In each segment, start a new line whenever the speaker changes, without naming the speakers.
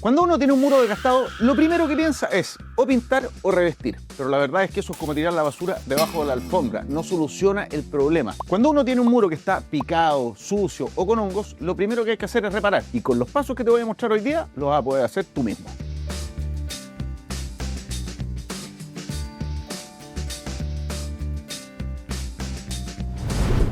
Cuando uno tiene un muro desgastado, lo primero que piensa es o pintar o revestir. Pero la verdad es que eso es como tirar la basura debajo de la alfombra, no soluciona el problema. Cuando uno tiene un muro que está picado, sucio o con hongos, lo primero que hay que hacer es reparar. Y con los pasos que te voy a mostrar hoy día, lo vas a poder hacer tú mismo.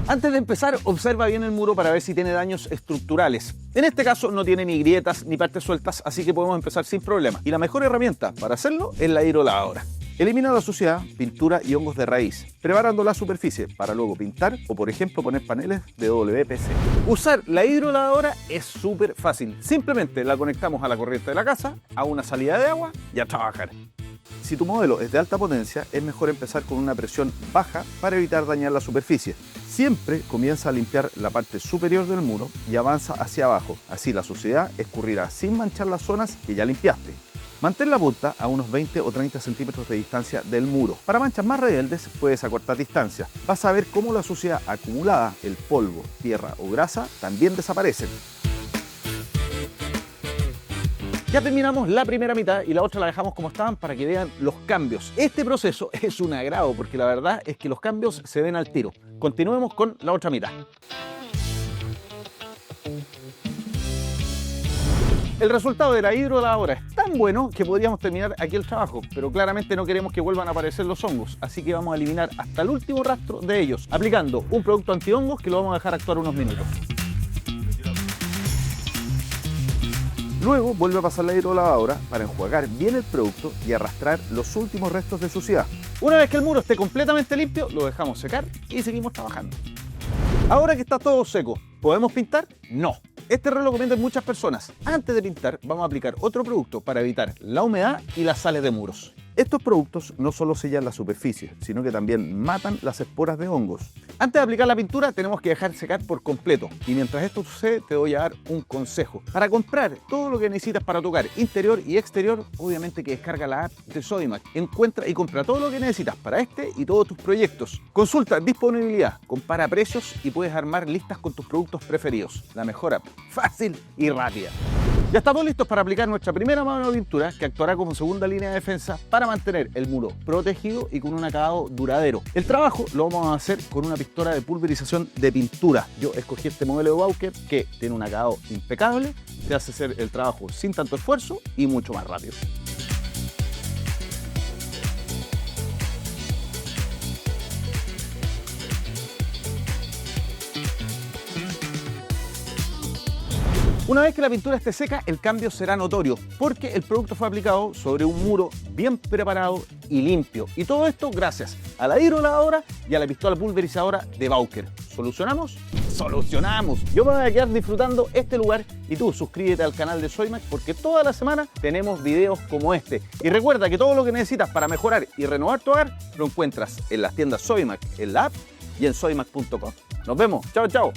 Antes de empezar, observa bien el muro para ver si tiene daños estructurales. En este caso no tiene ni grietas ni partes sueltas, así que podemos empezar sin problema. Y la mejor herramienta para hacerlo es la hidrolavadora. Elimina la suciedad, pintura y hongos de raíz, preparando la superficie para luego pintar o, por ejemplo, poner paneles de WPC. Usar la hidrolavadora es súper fácil. Simplemente la conectamos a la corriente de la casa, a una salida de agua y a trabajar. Si tu modelo es de alta potencia, es mejor empezar con una presión baja para evitar dañar la superficie. Siempre comienza a limpiar la parte superior del muro y avanza hacia abajo. Así la suciedad escurrirá sin manchar las zonas que ya limpiaste. Mantén la punta a unos 20 o 30 centímetros de distancia del muro. Para manchas más rebeldes puedes acortar distancia. Vas a ver cómo la suciedad acumulada, el polvo, tierra o grasa también desaparecen. Ya terminamos la primera mitad y la otra la dejamos como estaban para que vean los cambios. Este proceso es un agrado porque la verdad es que los cambios se ven al tiro. Continuemos con la otra mitad. El resultado de la hidrolavadora es tan bueno que podríamos terminar aquí el trabajo, pero claramente no queremos que vuelvan a aparecer los hongos, así que vamos a eliminar hasta el último rastro de ellos, aplicando un producto antihongos que lo vamos a dejar actuar unos minutos. Luego vuelve a pasar la hidrolavadora para enjuagar bien el producto y arrastrar los últimos restos de suciedad. Una vez que el muro esté completamente limpio, lo dejamos secar y seguimos trabajando. Ahora que está todo seco, ¿podemos pintar? No. Este error lo cometen muchas personas. Antes de pintar, vamos a aplicar otro producto para evitar la humedad y las sales de muros. Estos productos no solo sellan la superficie, sino que también matan las esporas de hongos. Antes de aplicar la pintura tenemos que dejar secar por completo. Y mientras esto sucede te voy a dar un consejo. Para comprar todo lo que necesitas para tu hogar, interior y exterior, obviamente que descarga la app de Sodimac. Encuentra y compra todo lo que necesitas para este y todos tus proyectos. Consulta disponibilidad, compara precios y puedes armar listas con tus productos preferidos. La mejor app, fácil y rápida. Ya estamos listos para aplicar nuestra primera mano de pintura que actuará como segunda línea de defensa para mantener el muro protegido y con un acabado duradero. El trabajo lo vamos a hacer con una pistola de pulverización de pintura. Yo escogí este modelo de Bowker que tiene un acabado impecable, te hace hacer el trabajo sin tanto esfuerzo y mucho más rápido. Una vez que la pintura esté seca, el cambio será notorio porque el producto fue aplicado sobre un muro bien preparado y limpio. Y todo esto gracias a la hidrolavadora y a la pistola pulverizadora de Bowker. ¿Solucionamos? ¡Solucionamos! Yo me voy a quedar disfrutando este lugar y tú suscríbete al canal de Sodimac porque toda la semana tenemos videos como este. Y recuerda que todo lo que necesitas para mejorar y renovar tu hogar lo encuentras en las tiendas Sodimac, en la app y en sodimac.com. Nos vemos. Chao, chao.